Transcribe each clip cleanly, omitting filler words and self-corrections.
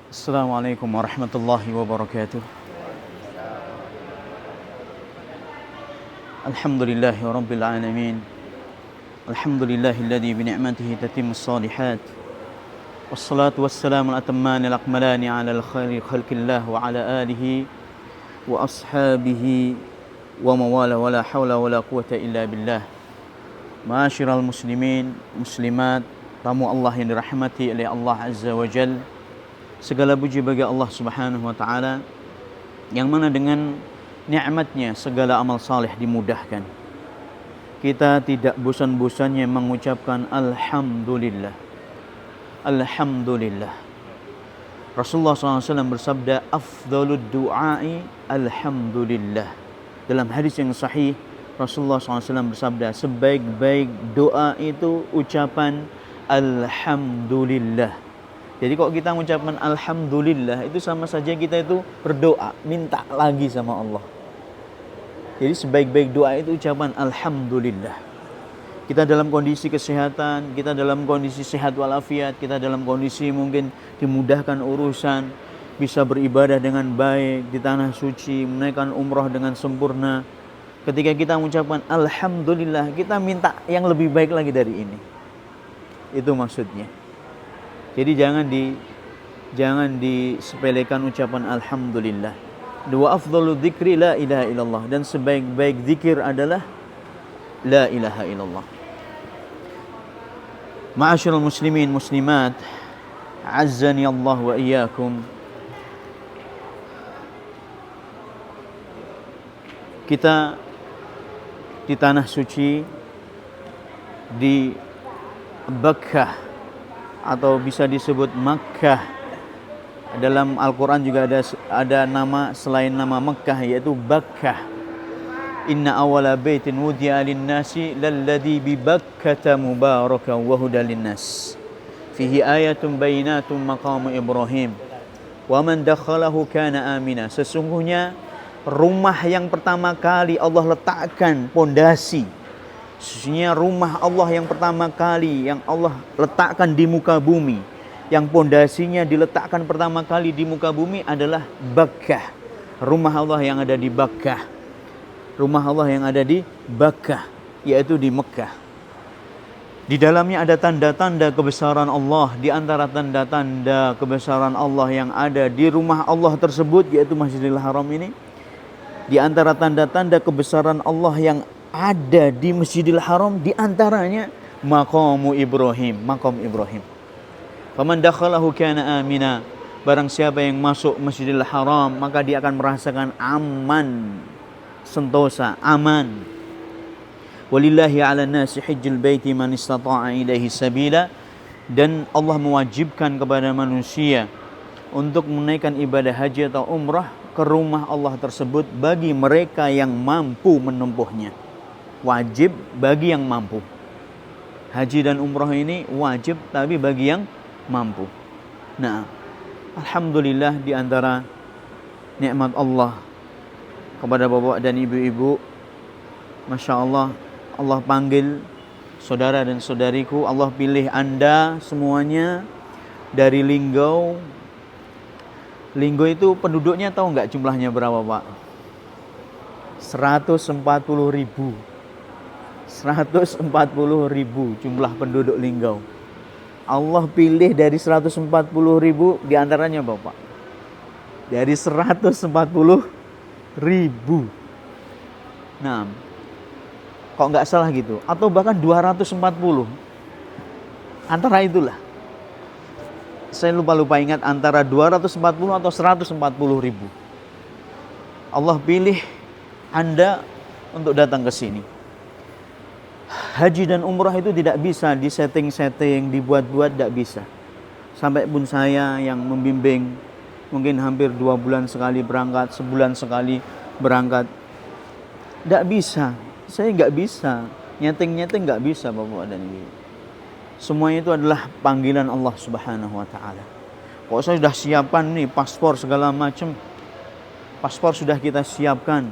Assalamualaikum warahmatullahi wabarakatuh. Alhamdulillahi rabbil alamin. Alhamdulillahilladzi bi ni'matihi tatimmus shalihat. Wassalatu wassalamu al-atamman al-akmalani ala al-khairi khalqillah wa ala alihi wa ashabihi wa mawala wa la hawla wa la quwata illa billah. Ma'asyiral muslimin, muslimat, tamu Allah yang dirahmati oleh Allah Azza wa Jalla. Segala puji bagi Allah Subhanahu wa taala yang mana dengan nikmatnya segala amal saleh dimudahkan. Kita tidak bosan-bosannya mengucapkan alhamdulillah. Alhamdulillah. Rasulullah SAW bersabda, afdalud du'ai alhamdulillah. Dalam hadis yang sahih, Rasulullah SAW bersabda, sebaik-baik doa itu ucapan alhamdulillah. Jadi kalau kita mengucapkan alhamdulillah, itu sama saja kita itu berdoa, minta lagi sama Allah. Jadi sebaik-baik doa itu ucapan alhamdulillah. Kita dalam kondisi kesehatan, kita dalam kondisi sehat walafiat, kita dalam kondisi mungkin dimudahkan urusan, bisa beribadah dengan baik di tanah suci, menaikkan umrah dengan sempurna. Ketika kita mengucapkan alhamdulillah, kita minta yang lebih baik lagi dari ini. Itu maksudnya. Jadi jangan disepelekan ucapan alhamdulillah. Wa afdalu dzikri la ilaha illallah, dan sebaik-baik zikir adalah la ilaha illallah. Ma'asyiral muslimin muslimat, azzani Allah wa iyyakum. Kita di tanah suci, di Bakkah atau bisa disebut Makkah. Dalam Al-Quran juga ada nama selain nama Makkah, yaitu Bakkah. Inna awala baitin wudi'a lin-nasi lalladzi bi Bakkata mubarakan wa hudal lin-nas. Fihi ayatun bayyinatun maqamu Ibrahim. Wa man dakhalahu kana amina. Sesungguhnya rumah yang pertama kali Allah letakkan pondasi, sesungguhnya rumah Allah yang pertama kali yang Allah letakkan di muka bumi, yang pondasinya diletakkan pertama kali di muka bumi adalah Bakkah. Rumah Allah yang ada di Bakkah. Rumah Allah yang ada di Bakkah, yaitu di Mekah. Di dalamnya ada tanda-tanda kebesaran Allah. Di antara tanda-tanda kebesaran Allah yang ada di rumah Allah tersebut, yaitu Masjidil Haram ini, di antara tanda-tanda kebesaran Allah yang ada di Masjidil Haram, di antaranya maqamu Ibrahim, maqam Ibrahim. Faman dakhalahu kana amina. Barang siapa yang masuk Masjidil Haram, maka dia akan merasakan aman, sentosa, aman. Walillahi 'alan nasi hajjul baiti man istata'a ilaihi sabila. Dan Allah mewajibkan kepada manusia untuk menaikkan ibadah haji atau umrah ke rumah Allah tersebut bagi mereka yang mampu menempuhnya. Wajib bagi yang mampu. Haji dan umrah ini wajib tapi bagi yang mampu. Nah, alhamdulillah di antara nikmat Allah kepada bapak dan ibu-ibu, Masya Allah, Allah panggil saudara dan saudariku, Allah pilih Anda semuanya dari Linggau. Linggau itu penduduknya tahu nggak jumlahnya berapa, Pak? 140.000. 140.000 jumlah penduduk Linggau. Allah pilih dari 140.000, diantaranya Bapak. Dari 140.000. Nah, kok nggak salah gitu? Atau bahkan 240. Antara itulah. Saya lupa ingat antara 240 atau 140.000. Allah pilih Anda untuk datang ke sini. Haji dan umrah itu tidak bisa disetting-setting, dibuat-buat, tidak bisa. Sampai pun saya yang membimbing, mungkin hampir 2 bulan sekali berangkat, sebulan sekali berangkat, tidak bisa. Saya nggak bisa, nyeting-nyeting nggak bisa Bapak dan Ibu. Semuanya itu adalah panggilan Allah Subhanahu wa Ta'ala. Kok saya sudah siapkan nih paspor segala macam, paspor sudah kita siapkan,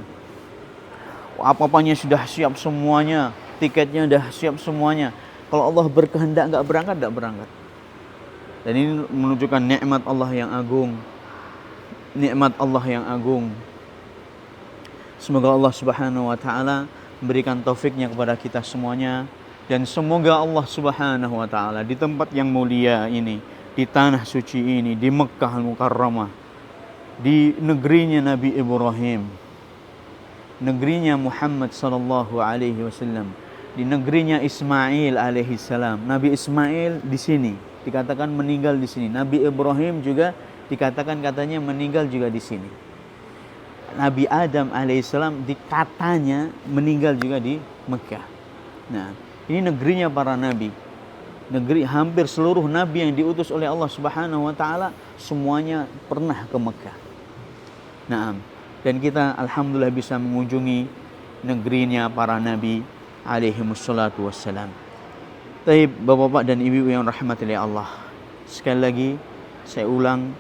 apa-apanya sudah siap semuanya, tiketnya sudah siap semuanya. Kalau Allah berkehendak nggak berangkat, nggak berangkat. Dan ini menunjukkan nikmat Allah yang agung. Nikmat Allah yang agung. Semoga Allah Subhanahu wa taala memberikan taufiknya kepada kita semuanya, dan semoga Allah Subhanahu wa taala di tempat yang mulia ini, di tanah suci ini, di Mekkah Al-Mukarramah, di negerinya Nabi Ibrahim, negerinya Muhammad sallallahu alaihi wasallam, di negerinya Ismail alaihi salam. Nabi Ismail di sini dikatakan meninggal di sini. Nabi Ibrahim juga dikatakan katanya meninggal juga di sini. Nabi Adam alaihissalam dikatanya meninggal juga di Mekah. Nah, ini negerinya para nabi. Negeri hampir seluruh nabi yang diutus oleh Allah Subhanahu wa taala semuanya pernah ke Mekah. Nah, dan kita alhamdulillah bisa mengunjungi negerinya para nabi alaihimussalatu wassalam. Baik, Bapak-bapak dan Ibu yang rahmati Allah. Sekali lagi saya ulang,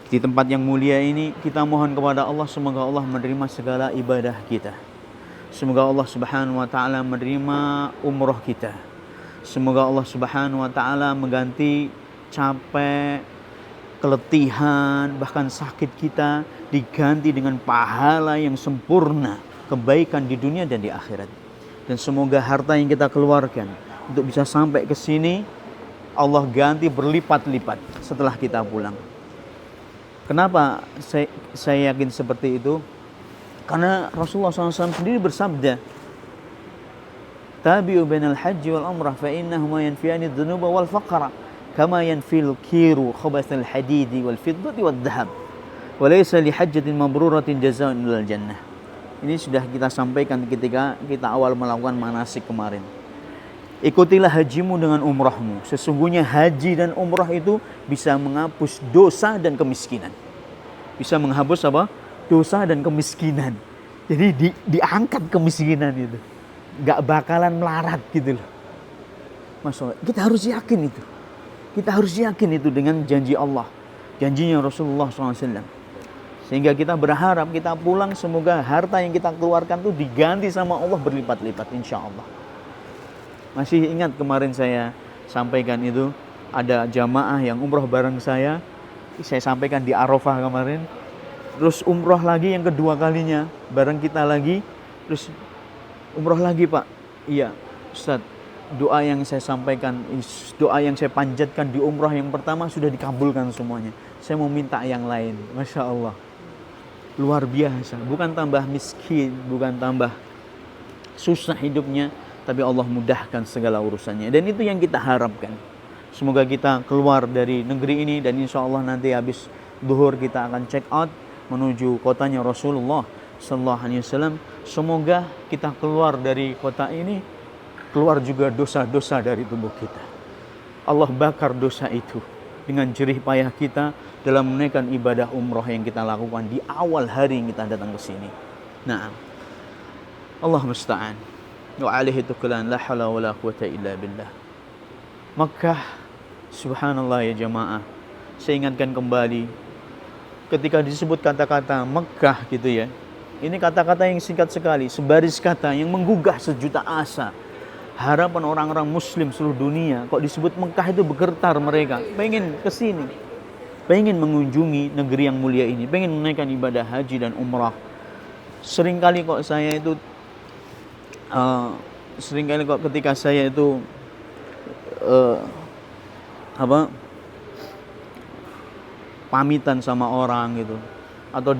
di tempat yang mulia ini kita mohon kepada Allah semoga Allah menerima segala ibadah kita. Semoga Allah Subhanahu wa taala menerima umroh kita. Semoga Allah Subhanahu wa taala mengganti capek, keletihan, bahkan sakit kita diganti dengan pahala yang sempurna, kebaikan di dunia dan di akhirat. Dan semoga harta yang kita keluarkan untuk bisa sampai ke sini Allah ganti berlipat-lipat setelah kita pulang. Kenapa saya yakin seperti itu? Karena Rasulullah SAW sendiri bersabda, tabi'u bainal hajji wal umrah fa innahuma yanfiyani dhunuba wal faqra kama yanfil kiru khabathal hadidi wal fiddati wad dhahab wa laysa li hajjatin mabruratin jazaa'un ilal jannah. Ini sudah kita sampaikan ketika kita awal melakukan manasik kemarin. Ikutilah hajimu dengan umrahmu. Sesungguhnya haji dan umrah itu bisa menghapus dosa dan kemiskinan. Bisa menghapus apa? Dosa dan kemiskinan. Jadi diangkat kemiskinan itu. Gak bakalan melarat gitu loh. Masya Allah. Kita harus yakin itu. Kita harus yakin itu dengan janji Allah. Janjinya Rasulullah SAW. Sehingga kita berharap kita pulang semoga harta yang kita keluarkan itu diganti sama Allah berlipat-lipat insya Allah. Masih ingat kemarin saya sampaikan itu, ada jamaah yang umroh bareng saya sampaikan di Arafah kemarin. Terus umroh lagi yang kedua kalinya, bareng kita lagi. Terus umroh lagi Pak. Iya Ustaz, doa yang saya sampaikan, doa yang saya panjatkan di umroh yang pertama sudah dikabulkan semuanya. Saya mau minta yang lain. Masya Allah, luar biasa. Bukan tambah miskin, bukan tambah susah hidupnya, tapi Allah mudahkan segala urusannya. Dan itu yang kita harapkan. Semoga kita keluar dari negeri ini dan insya Allah nanti habis zuhur kita akan check out menuju kotanya Rasulullah Sallallahu Alaihi Wasallam. Semoga kita keluar dari kota ini, keluar juga dosa-dosa dari tubuh kita. Allah bakar dosa itu dengan jerih payah kita dalam menunaikan ibadah umroh yang kita lakukan di awal hari yang kita datang ke sini. Nah, Allah musta'an. Wa alaihi tukulan la hawla wa la quwata illa billah. Makkah, subhanallah ya jamaah. Saya ingatkan kembali ketika disebut kata-kata Mekkah gitu ya. Ini kata-kata yang singkat sekali, sebaris kata yang menggugah sejuta asa. Harapan orang-orang muslim seluruh dunia. Kok disebut Mekkah itu bergetar mereka, pengen ke sini, pengen mengunjungi negeri yang mulia ini, pengen menunaikan ibadah haji dan umrah. Seringkali kok saya itu ketika saya itu pamitan sama orang gitu, atau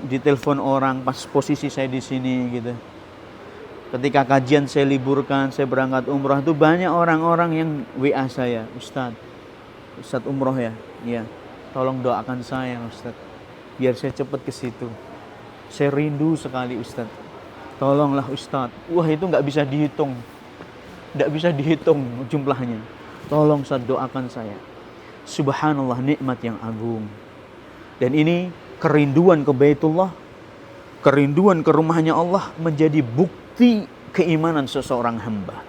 ditelepon orang pas posisi saya di sini gitu. Ketika kajian saya liburkan, saya berangkat umrah, itu banyak orang-orang yang WA saya, Ustadz umroh ya, iya, tolong doakan saya Ustadz, biar saya cepat ke situ. Saya rindu sekali Ustadz, tolonglah Ustadz. Wah itu nggak bisa dihitung, jumlahnya. Tolong Ustadz doakan saya. Subhanallah, nikmat yang agung. Dan ini kerinduan ke Baitullah, kerinduan ke rumahnya Allah menjadi bukti keimanan seseorang hamba.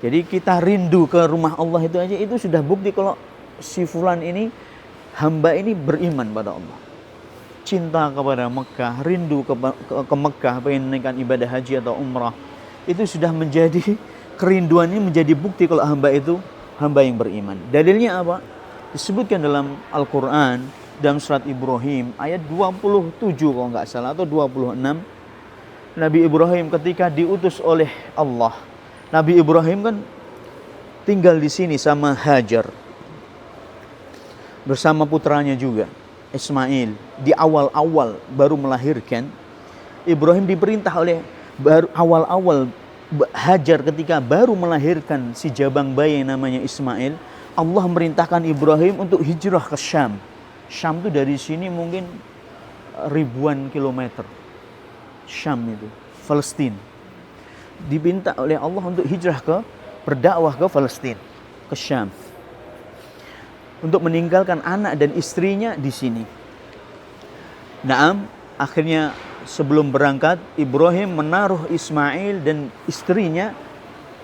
Jadi kita rindu ke rumah Allah itu aja, itu sudah bukti kalau si fulan ini, hamba ini beriman pada Allah. Cinta kepada Mekah, rindu ke Mekah, pengen menunaikan ibadah haji atau umrah. Itu sudah menjadi, kerinduan ini menjadi bukti kalau hamba itu hamba yang beriman. Dalilnya apa? Disebutkan dalam Al-Quran, dalam surat Ibrahim ayat 27 kalau nggak salah atau 26. Nabi Ibrahim ketika diutus oleh Allah, Nabi Ibrahim kan tinggal di sini sama Hajar bersama putranya juga Ismail. Di awal-awal baru melahirkan, Ibrahim diperintah oleh awal-awal Hajar ketika baru melahirkan si jabang bayi yang namanya Ismail. Allah merintahkan Ibrahim untuk hijrah ke Syam. Syam itu dari sini mungkin ribuan kilometer. Syam itu, Palestina. Diminta oleh Allah untuk hijrah berdakwah ke Palestina, ke Syam. Untuk meninggalkan anak dan istrinya di sini. Naam, akhirnya sebelum berangkat, Ibrahim menaruh Ismail dan istrinya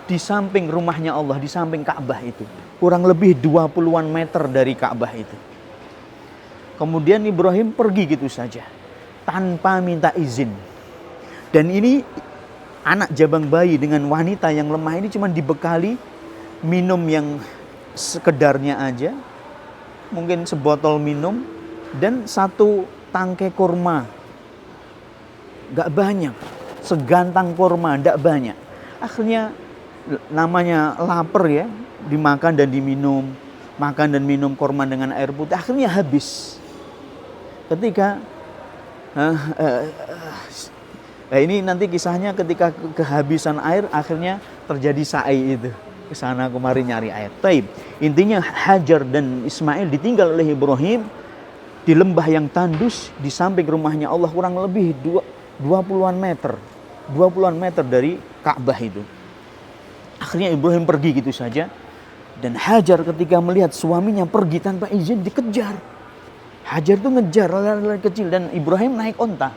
di samping rumahnya Allah, di samping Ka'bah itu. Kurang lebih 20-an meter dari Ka'bah itu. Kemudian Ibrahim pergi gitu saja, tanpa minta izin. Dan ini anak jabang bayi dengan wanita yang lemah ini cuma dibekali minum yang sekedarnya aja. Mungkin sebotol minum dan satu tangkai kurma. Gak banyak. Segantang kurma, gak banyak. Akhirnya namanya lapar ya, dimakan dan diminum. Makan dan minum kurma dengan air putih. Akhirnya habis. Ketika ini nanti kisahnya ketika kehabisan air akhirnya terjadi sa'i itu. Kesana kemari nyari air. Taib. Intinya Hajar dan Ismail ditinggal oleh Ibrahim di lembah yang tandus di samping rumahnya Allah kurang lebih 20-an meter. 20-an meter dari Ka'bah itu. Akhirnya Ibrahim pergi gitu saja. Dan Hajar ketika melihat suaminya pergi tanpa izin dikejar. Hajar itu ngejar lari-lari kecil dan Ibrahim naik onta.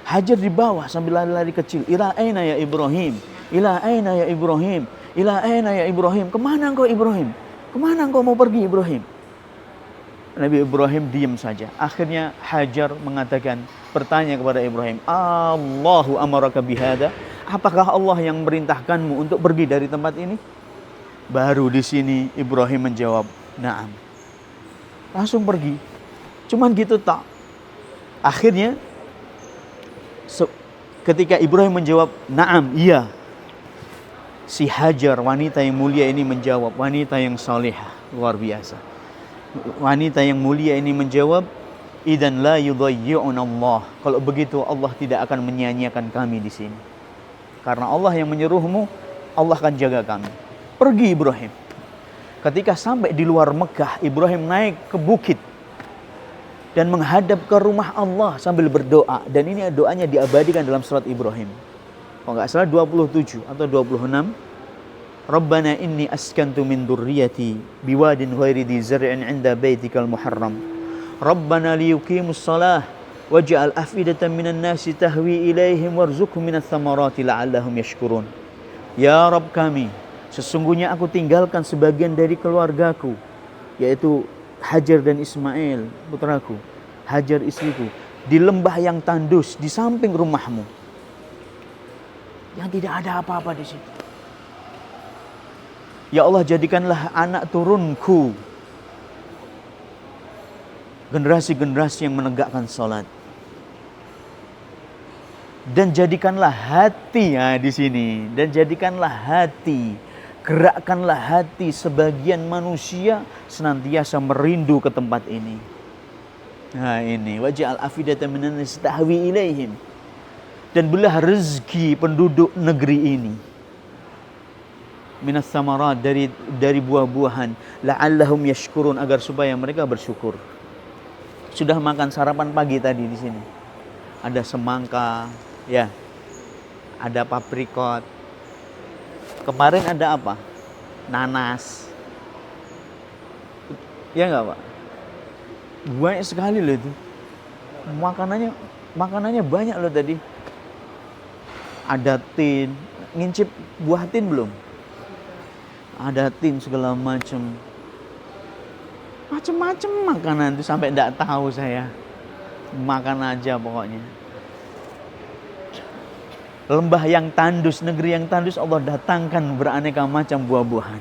Hajar di bawah sambil lari-lari kecil. Ila aina ya Ibrahim? Ila aina ya Ibrahim? Ila aina ya Ibrahim? Kemana engkau Ibrahim? Kemana engkau mau pergi Ibrahim? Nabi Ibrahim diam saja. Akhirnya Hajar mengatakan, bertanya kepada Ibrahim, Allahu amaraka bihada? Apakah Allah yang merintahkanmu untuk pergi dari tempat ini? Baru di sini Ibrahim menjawab, na'am. Langsung pergi. Cuman gitu tak. Akhirnya ketika Ibrahim menjawab, na'am, iya. Si Hajar, wanita yang mulia ini menjawab, wanita yang salihah, luar biasa. Wanita yang mulia ini menjawab, idan la yudayyi'una Allah. Kalau begitu Allah tidak akan menyia-nyiakan kami di sini. Karena Allah yang menyuruhmu, Allah akan jaga kami. Pergi Ibrahim. Ketika sampai di luar Mekah, Ibrahim naik ke bukit dan menghadap ke rumah Allah sambil berdoa. Dan ini doanya diabadikan dalam surat Ibrahim. Kalau nggak salah 27 atau 26. Rabbana inni askantu min durriyati biwadin ghairi dhi zar'in 'inda baitikal muharram. Rabbana liyuqimus shalah waj'al afidatan minan nasi tahwi ilaihim warzuqhum minats thamarati la'allahum yashkurun. Ya Rabb kami, sesungguhnya aku tinggalkan sebagian dari keluargaku, yaitu Hajar dan Ismail, putraku, Hajar istriku, di lembah yang tandus di samping rumahmu, yang tidak ada apa-apa di situ. Ya Allah, jadikanlah anak turunku generasi-generasi yang menegakkan salat. Dan jadikanlah hati di sini, dan jadikanlah hati, gerakkanlah hati sebagian manusia senantiasa merindu ke tempat ini. Nah ini, waj'al afidatan minan nasi tahwi ilaihim. Dan belah rezeki penduduk negeri ini. Minas samarat, dari buah-buahan, la'allahum yashkurun, agar supaya mereka bersyukur. Sudah makan sarapan pagi tadi di sini. Ada semangka, ya. Ada paprikot. Kemarin ada apa? Nanas. Ya enggak, Pak? Banyak sekali loh itu. Makanannya banyak loh tadi. Ada tin. Ngincip buah tin belum? Ada tin segala macam. Macam-macam makanan itu sampai enggak tahu saya. Makan aja pokoknya. Lembah yang tandus, negeri yang tandus, Allah datangkan beraneka macam buah-buahan.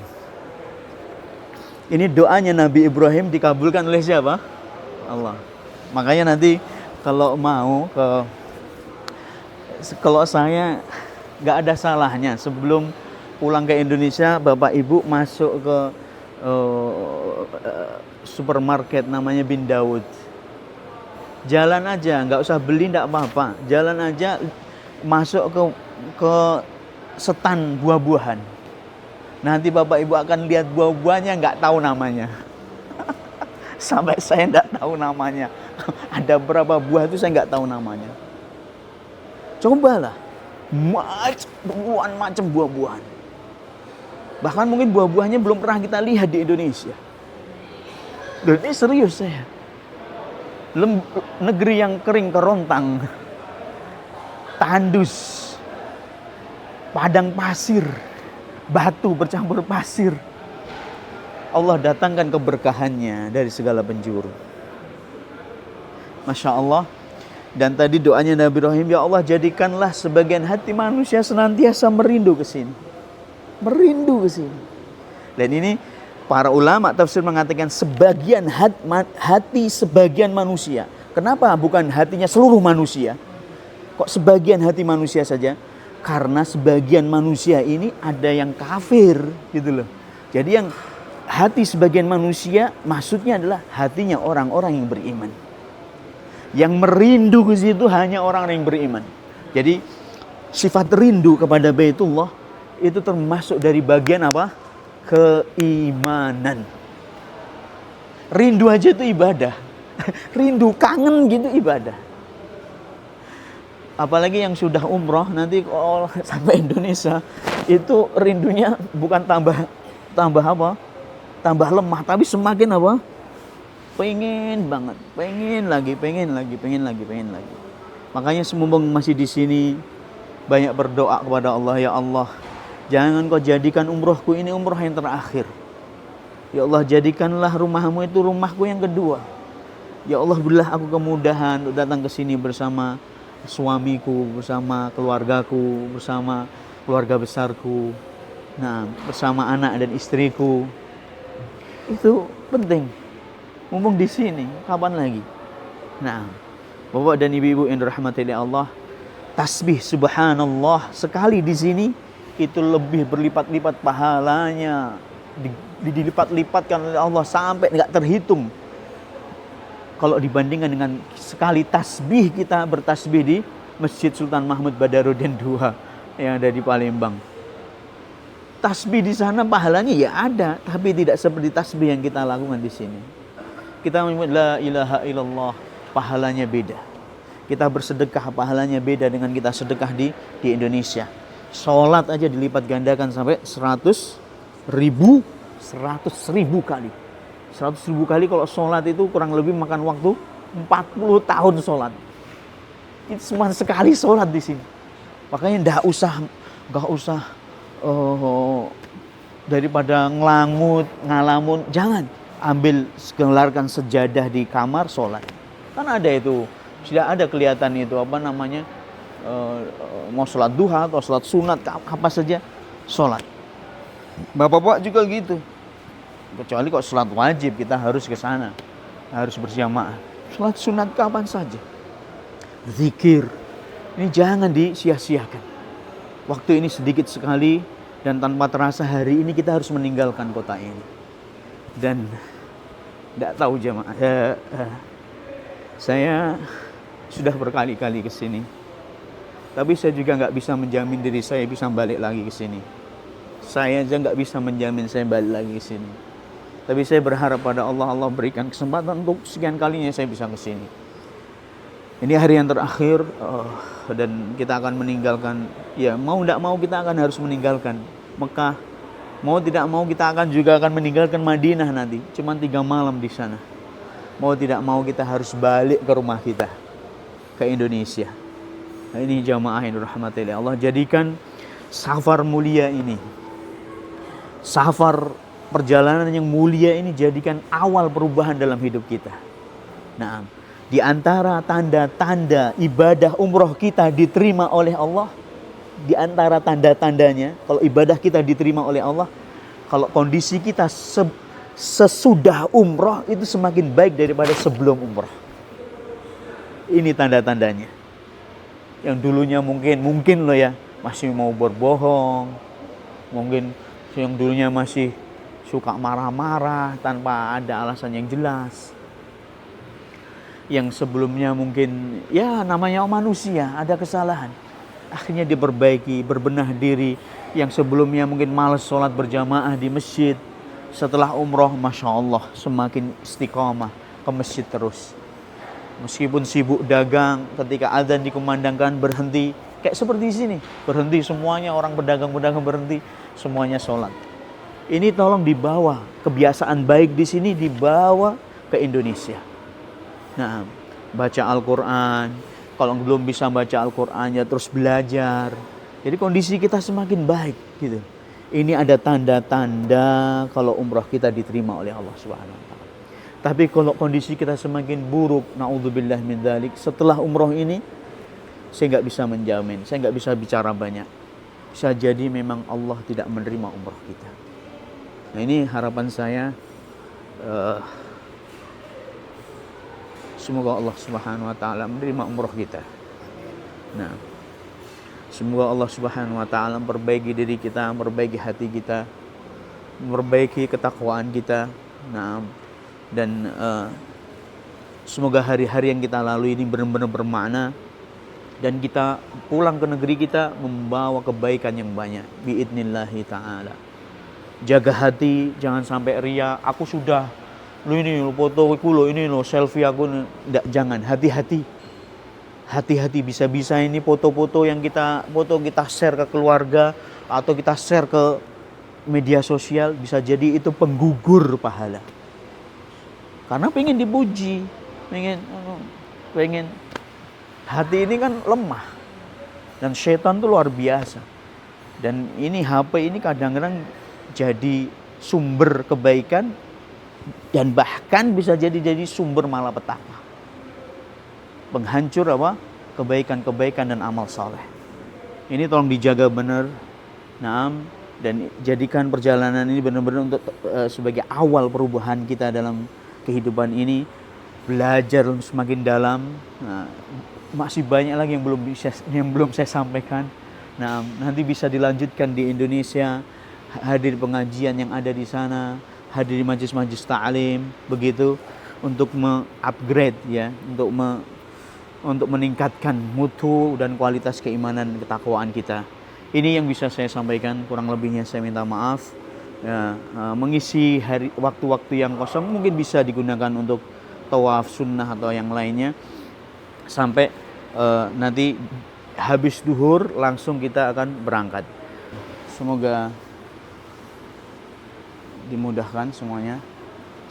Ini doanya Nabi Ibrahim dikabulkan oleh siapa? Allah. Makanya nanti kalau mau kalau saya nggak ada salahnya sebelum pulang ke Indonesia, Bapak Ibu masuk ke supermarket namanya Bin Daud. Jalan aja, nggak usah beli, nggak apa-apa. Jalan aja masuk ke setan buah-buahan. Nanti Bapak Ibu akan lihat buah-buahnya nggak tahu namanya. Sampai saya nggak tahu namanya. Ada berapa buah itu saya nggak tahu namanya. Cobalah, macam buah-buahan. Bahkan mungkin buah-buahnya belum pernah kita lihat di Indonesia. Dan ini serius saya. Negeri yang kering kerontang, tandus, padang pasir, batu bercampur pasir. Allah datangkan keberkahannya dari segala penjuru. Masya Allah. Dan tadi doanya Nabi Ibrahim, ya Allah jadikanlah sebagian hati manusia senantiasa merindu ke sini. Merindu ke sini. Dan ini para ulama tafsir mengatakan sebagian hati sebagian manusia. Kenapa bukan hatinya seluruh manusia? Kok sebagian hati manusia saja? Karena sebagian manusia ini ada yang kafir gitu loh. Jadi yang hati sebagian manusia maksudnya adalah hatinya orang-orang yang beriman. Yang merindu ke situ hanya orang-orang yang beriman. Jadi sifat rindu kepada Baitullah itu termasuk dari bagian apa? Keimanan. Rindu aja itu ibadah. Rindu, kangen gitu ibadah. Apalagi yang sudah umroh nanti kalau sampai Indonesia itu rindunya bukan tambah apa? Tambah lemah, tapi semakin apa? Pengen banget, pengen lagi. Makanya semumpung masih di sini banyak berdoa kepada Allah, ya Allah, jangan kau jadikan umrohku ini umroh yang terakhir. Ya Allah, jadikanlah rumahmu itu rumahku yang kedua. Ya Allah, berilah aku kemudahan untuk datang ke sini bersama suamiku, bersama keluargaku, bersama keluarga besarku, nah, bersama anak dan istriku. Itu penting. Mumpung di sini, kapan lagi? Nah, Bapak dan Ibu yang dirahmati Allah, tasbih subhanallah sekali di sini itu lebih berlipat-lipat pahalanya, dilipat-lipatkan oleh Allah sampai nggak terhitung. Kalau dibandingkan dengan sekali tasbih kita bertasbih di Masjid Sultan Mahmud Badarudin II yang ada di Palembang. Tasbih di sana pahalanya ya ada, tapi tidak seperti tasbih yang kita lakukan di sini. Kita menyebut la ilaha illallah, pahalanya beda. Kita bersedekah, pahalanya beda dengan kita sedekah di Indonesia. Sholat aja dilipat gandakan sampai 100.000 kali. 100.000 kali kalau sholat itu kurang lebih makan waktu 40 tahun sholat. Itu cuma sekali sholat di sini. Makanya nggak usah daripada ngalamun, jangan. Ambil, gelarkan sejadah di kamar, sholat. Kan ada itu, sudah ada kelihatan itu apa namanya, mau sholat duha atau sholat sunat, apa saja, sholat. Bapak-bapak juga gitu. Kecuali kok sholat wajib, kita harus ke sana, harus berjamaah. Sholat sunat kapan saja. Zikir, ini jangan disia-siakan. Waktu ini sedikit sekali dan tanpa terasa hari ini kita harus meninggalkan kota ini. Dan tidak tahu jemaah, saya sudah berkali-kali ke sini, tapi saya juga nggak bisa menjamin diri saya bisa balik lagi ke sini. Saya aja nggak bisa menjamin saya balik lagi ke sini. Tapi saya berharap pada Allah, Allah berikan kesempatan untuk sekian kalinya saya bisa ke sini. Ini hari yang terakhir dan kita akan meninggalkan, ya mau tidak mau kita akan harus meninggalkan Mekah. Mau tidak mau kita juga akan meninggalkan Madinah nanti. Cuma 3 malam di sana. Mau tidak mau kita harus balik ke rumah kita, ke Indonesia. Nah, ini jamaah yang dirahmati Allah. Jadikan safar mulia ini, safar perjalanan yang mulia ini, jadikan awal perubahan dalam hidup kita. Nah, di antara tanda-tanda ibadah umroh kita diterima oleh Allah, di antara tanda-tandanya kalau ibadah kita diterima oleh Allah, kalau kondisi kita sesudah umroh itu semakin baik daripada sebelum umroh. Ini tanda-tandanya. Yang dulunya mungkin loh ya, masih mau berbohong, mungkin yang dulunya masih suka marah-marah tanpa ada alasan yang jelas. Yang sebelumnya mungkin ya namanya manusia, ada kesalahan. Akhirnya diperbaiki, berbenah diri. Yang sebelumnya mungkin malas sholat berjamaah di masjid, setelah umroh Masya Allah semakin istiqomah ke masjid terus. Meskipun sibuk dagang, ketika azan dikumandangkan berhenti, kayak seperti sini, berhenti semuanya, orang pedagang-pedagang berhenti, semuanya sholat. Ini tolong dibawa, kebiasaan baik di sini dibawa ke Indonesia. Nah, baca Al-Quran, kalau belum bisa baca Al-Quran ya terus belajar. Jadi kondisi kita semakin baik gitu. Ini ada tanda-tanda kalau umrah kita diterima oleh Allah Subhanahu wa taala. Tapi kalau kondisi kita semakin buruk, naudzubillah min dzalik, setelah umroh ini saya nggak bisa menjamin, saya nggak bisa bicara banyak. Bisa jadi memang Allah tidak menerima umroh kita. Nah ini harapan saya, semoga Allah Subhanahu wa taala menerima umroh kita. Nah, semoga Allah Subhanahu wa taala memperbaiki diri kita, memperbaiki hati kita, memperbaiki ketakwaan kita. Nah, dan semoga hari-hari yang kita lalui ini benar-benar bermakna dan kita pulang ke negeri kita membawa kebaikan yang banyak biidnillahi ta'ala. Jaga hati, jangan sampai ria, aku sudah lu ini lu foto aku lo ini lo selfie aku, enggak, jangan. Hati-hati, bisa-bisa ini foto-foto yang kita share ke keluarga atau kita share ke media sosial, bisa jadi itu penggugur pahala. Karena pengen dipuji, pengen hati ini kan lemah dan setan tuh luar biasa. Dan ini HP ini kadang-kadang jadi sumber kebaikan dan bahkan bisa jadi sumber malapetaka. Penghancur kebaikan-kebaikan dan amal saleh. Ini tolong dijaga benar. Naam, dan jadikan perjalanan ini benar-benar untuk sebagai awal perubahan kita dalam kehidupan ini, belajar semakin dalam. Nah, masih banyak lagi yang belum saya sampaikan. Nah, nanti bisa dilanjutkan di Indonesia, hadir pengajian yang ada di sana, hadir di majlis-majlis ta'lim, begitu, untuk me-upgrade ya, untuk meningkatkan mutu dan kualitas keimanan dan ketakwaan kita. Ini yang bisa saya sampaikan, kurang lebihnya saya minta maaf. Ya, mengisi waktu-waktu yang kosong mungkin bisa digunakan untuk tawaf sunnah atau yang lainnya sampai nanti habis duhur langsung kita akan berangkat. Semoga dimudahkan semuanya.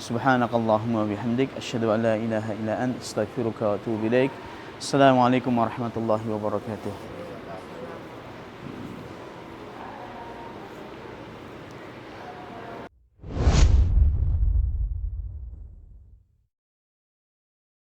Subhanakallahumma bihamdik asyhadu an la ilaha illa anta astaghfiruka wa atubu ilaik. Assalamualaikum warahmatullahi wabarakatuh.